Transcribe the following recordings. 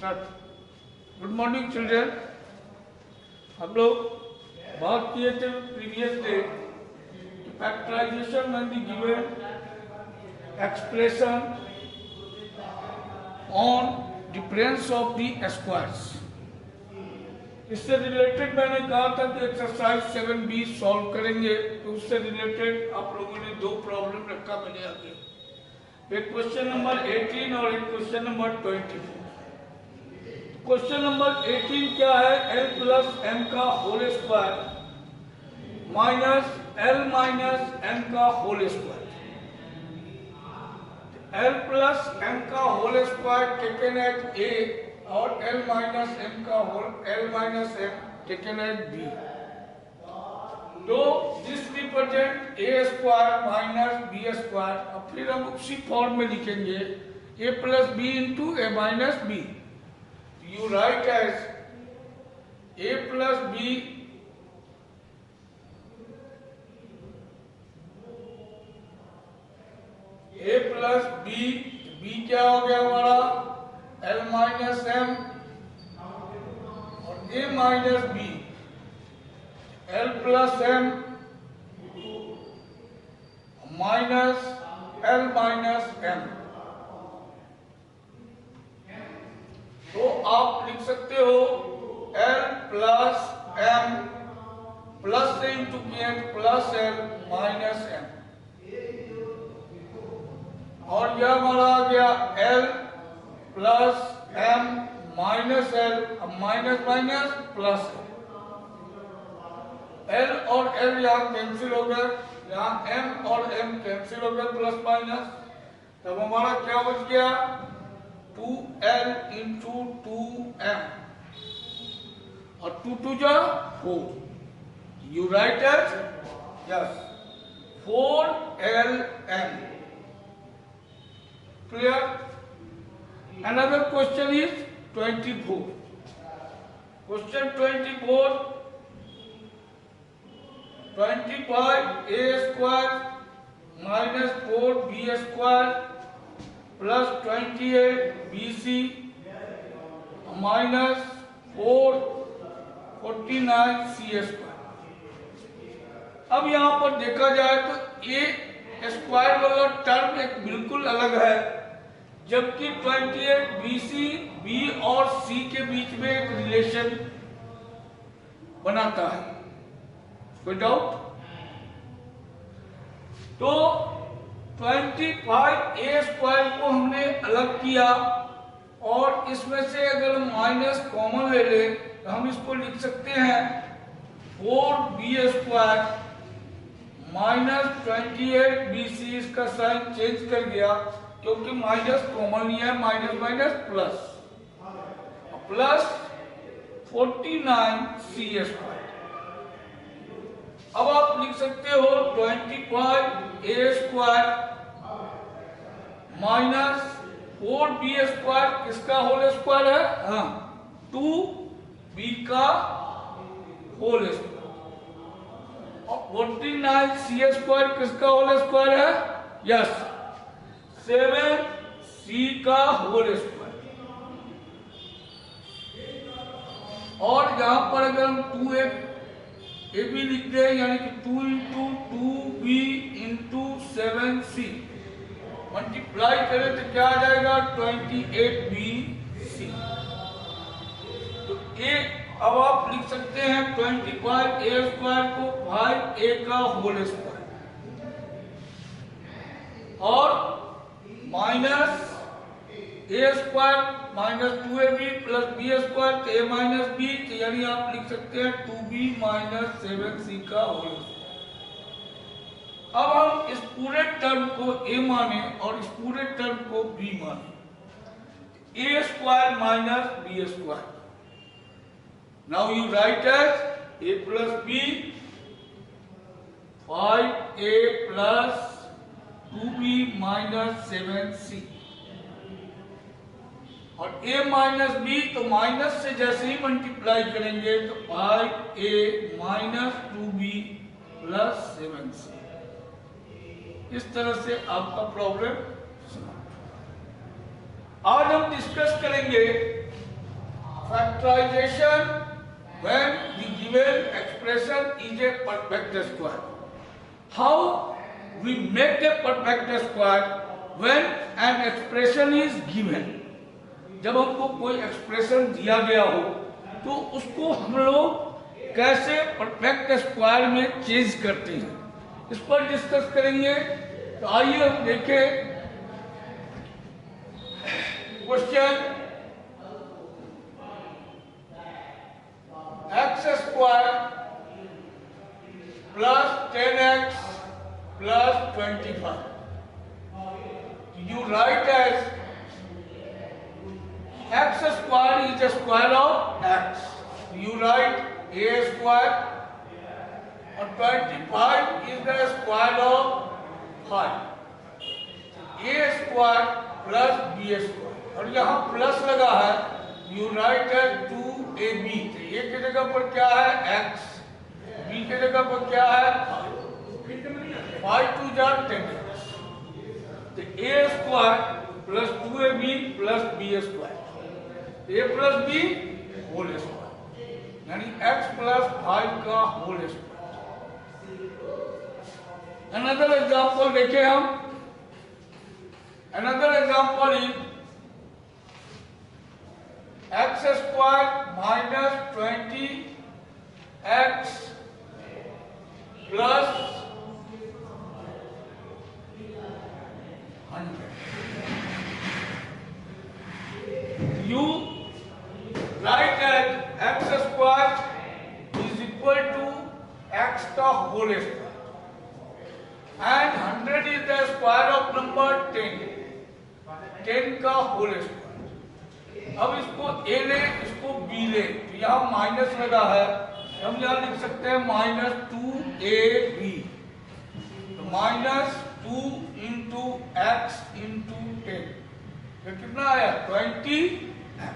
Start. Good morning children. हम लोग बात किए थे previous day factorization and the given expression on difference of the squares. इससे रिलेटेड मैंने कहा था कि एक्सरसाइज 7B सॉल्व करेंगे, तो उससे रिलेटेड आप लोगों ने दो प्रॉब्लम रखा मेरे आगे, एक क्वेश्चन नंबर 18 और एक क्वेश्चन नंबर 24। क्वेश्चन नंबर 18 क्या है? L प्लस m का whole square minus L minus m का whole square. L plus m का whole square taken at A और L माइनस m का whole L minus m taken at B। तो this represent A square minus B square. अब फिर हम उसी form में लिखेंगे A plus B into A minus B। You write as A plus B B क्या हो गया हमारा? L माइनस M और A minus B। L plus M minus L minus M। तो आप लिख सकते हो L प्लस M प्लस से इंटू किया प्लस L माइनस M, और यह हमारा आ गया L plus M minus L, minus minus plus L और L यहाँ कैंसिल हो गए, यहाँ M और M कैंसिल हो गए प्लस माइनस। तब हमारा क्या बच गया? 2L इंटू 2M और 2 2 जा 4। You write as yes 4LM। Clear? Another question is 24। Question 24, 25A square minus 4B square plus 28BC minus 49C square. अब यहाँ पर देखा जाए तो A स्क्वायर वाला टर्म एक बिल्कुल अलग है, जबकि 28BC B और C के बीच में एक रिलेशन बनाता है। कोई डाउट? तो 25A स्क्वायर को हमने अलग किया और इसमें से अगर हम माइनस कॉमन ले लें तो हम इसको लिख सकते हैं 4B स्क्वायर माइनस 28BC। इसका साइन चेंज कर दिया क्योंकि माइनस कॉमन लिया है, minus minus plus plus 49C square. अब आप लिख सकते हो 25A square minus 4B square किसका होल स्क्वायर है? हाँ, 2B का होल स्क्वायर। और 49C स्क्वायर किसका होल स्क्वायर है? यस, 7C का होल स्क्वायर। और यहां पर अगर हम 2A भी लिख दें, यानी कि 2 into 2B into 7C multiply करें तो क्या आ जाएगा? 28BC। तो अब आप लिख सकते हैं 25A स्क्वायर को 5A का होल स्क्वायर और minus A square minus 2AB plus B square तो A माइनस B, तो यानी आप लिख सकते हैं 2B माइनस 7C का होल स्क्वायर। अब हम इस पूरे टर्म को A माने और इस पूरे टर्म को B माने, A square minus B square. Now you write as A plus B 5A plus 2B minus 7C और A माइनस B, तो माइनस से जैसे ही मल्टीप्लाई करेंगे तो 5A minus 2B plus 7C। इस तरह से आपका प्रॉब्लम। आज हम डिस्कस करेंगे factorization when the given expression is a perfect square. How we make a perfect square when an expression is given? जब हमको कोई एक्सप्रेशन दिया गया हो तो उसको हम लोग कैसे परफेक्ट स्क्वायर में चेंज करते हैं, इस पर डिस्कस करेंगे। तो आइए हम देखें question x square plus 10x plus 25 you write as x square is the square of x. You write a square and 25 is the square of 5. a square plus b square. और यहाँ plus लगा है, you write as 2ab. a की जगह पर क्या है x, b की जगह पर क्या है 5 2 जा 10x. तो a square plus 2ab plus b square. a plus B whole square यानी x प्लस 5 का होल स्क्वायर। अनदर एग्जांपल देखें हम। Another example is x square minus 20x plus 100। You write that x square is equal to x का whole square and 100 is the square of number 10, 10 का whole square। अब इसको a ले, इसको b ले, तो यहाँ माइनस लगा है, हम यहाँ लिख सकते हैं माइनस 2ab, तो माइनस 2 इंटू एक्स इंटू 10, तो कितना आया 20x।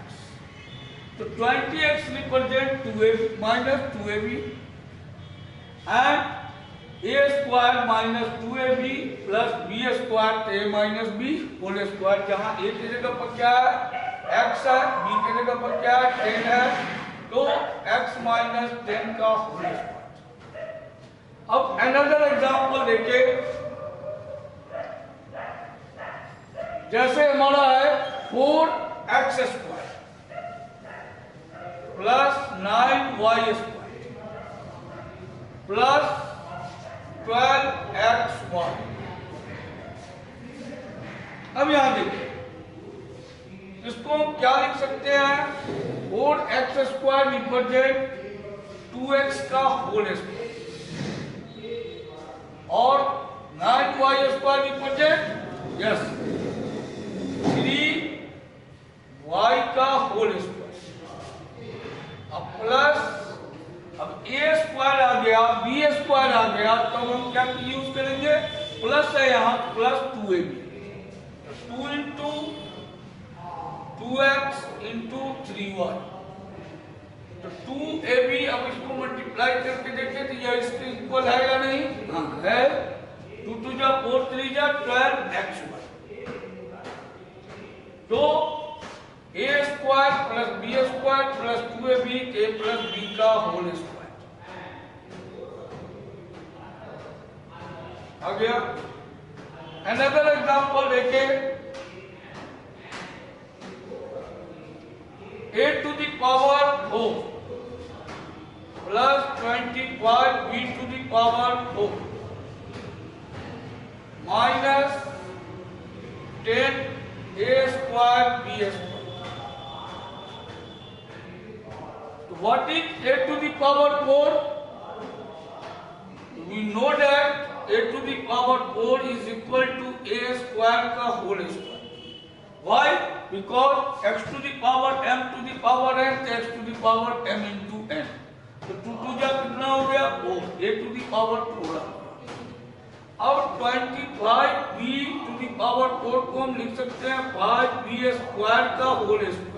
तो 20x represent 2ab minus 2ab and a square minus 2ab plus b square a minus b whole square, जहां a की जगह पर क्या है x है, b की जगह पर क्या है 10 है, तो x माइनस 10 का होल स्क्वायर। अब अनदर एग्जांपल देखिए, जैसे हमारा है 4x square plus 9y square plus 12xy। अब यहां देखिए, इसको हम क्या लिख सकते हैं 4x स्क्वायर रिप्रेजेंट 2x का होल स्क्वायर और 9y square represent yes 3y का होल स्क्वायर। अब प्लस, अब a स्क्वायर आ गया, b स्क्वायर आ गया, तो हम क्या यूज करेंगे प्लस है यहाँ plus 2ab, 2 into 2x into 3y, तो 2ab। अब इसको मल्टीप्लाई करके देखें तो यह इसके इक्वल है या नहीं, हाँ है, 2 2 जा 4 3 जा 12xy। तो a square plus b square plus 2ab a plus b का होल स्क्वायर आ गया। अनदर एग्जांपल देखें, a to the power 4 plus 25 b to the power 4 minus 10 a square b square. What is a to the power 4? We know that a to the power 4 is equal to a square का whole square. Why? Because x to the power m to the power n, x to the power m into n. तो 2 2 जा कितना हो गया 4, a to the power 4 आ गया। अब 25b to the power 4 को हम लिख सकते हैं 5b स्क्वायर का होल स्क्वायर।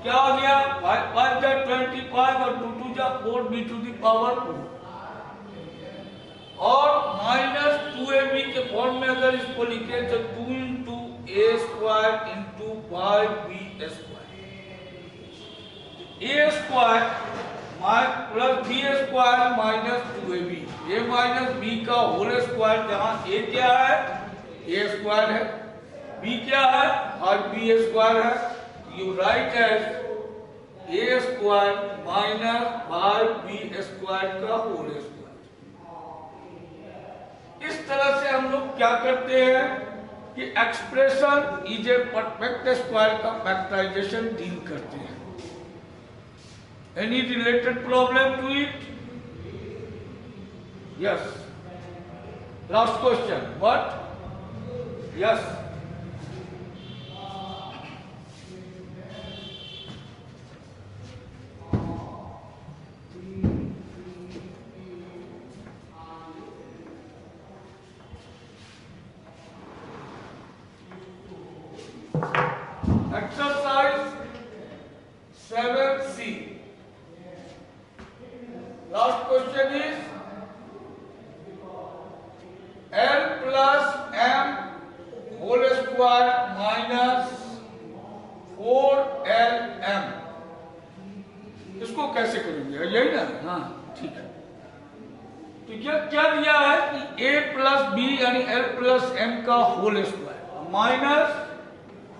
क्या हो गया 5 5 जा 25 और 2 2 जा 4b टू द पावर 4 और माइनस 2ab के फॉर्म में अगर इसको लिखे तो 2 इंटू a स्क्वायर into 5b square. A square plus B square minus 2ab, A minus B का होल स्क्वायर, जहां ए क्या है, ए स्क्वायर है, बी क्या है, और बी स्क्वायर है, you write as A square minus by B square का होल स्क्वायर। इस तरह से हम लोग क्या करते हैं कि expression is a perfect square का फैक्टराइजेशन डील करते हैं। Any related problem to it? Yes. Last question. What? Yes. Exercise 7C. Last question is L plus M whole square minus 4LM। इसको कैसे करेंगे, यही ना? हाँ ठीक है। तो क्या दिया है कि A प्लस बी यानी L प्लस M का होल स्क्वायर माइनस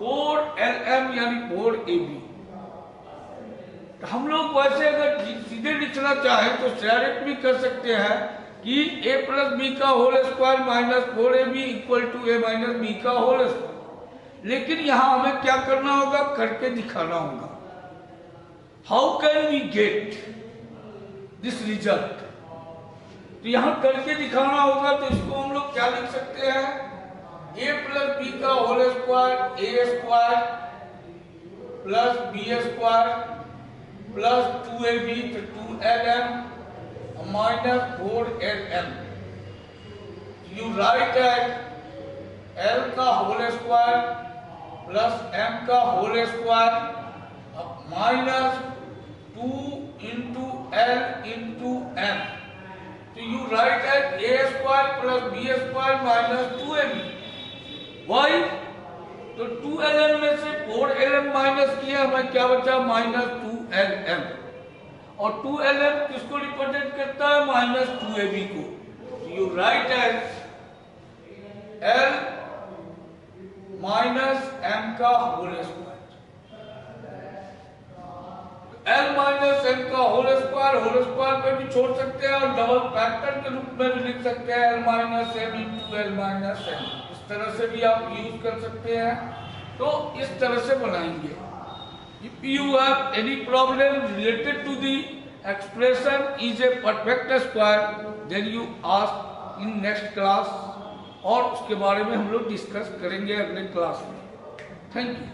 4LM यानी 4AB। हम लोग वैसे अगर सीधे लिखना चाहें तो डायरेक्ट भी कर सकते हैं कि a प्लस बी का whole square minus 4ab equal to a minus B का होल स्क्वायर। लेकिन यहां हमें क्या करना होगा, करके दिखाना होगा। How can we get this result? तो यहां करके दिखाना होगा, तो इसको हम लोग क्या लिख सकते हैं, a प्लस बी का whole square A square plus B square plus 2ab तो 2lm minus 4lm। You write at l का होल स्क्वायर प्लस m का whole square minus 2 into l into m। तो you write at a square plus b square minus 2ab। Why? तो 2lm में से 4lm minus किया, हमें क्या बचा, माइनस 2lm। और 2lm किसको रिप्रेजेंट करता है, माइनस 2ab को। You write as l minus m का whole square. l minus m का होल स्क्वायर पे भी छोड़ सकते हैं और डबल फैक्टर के रूप में भी लिख सकते हैं, l minus m into l minus m। इस तरह से भी आप यूज कर सकते हैं। तो इस तरह से बनाएंगे। If you have any problem related to the expression is a perfect square, then you ask in next class, और उसके बारे में हम लोग डिस्कस करेंगे अगले क्लास में। Thank you.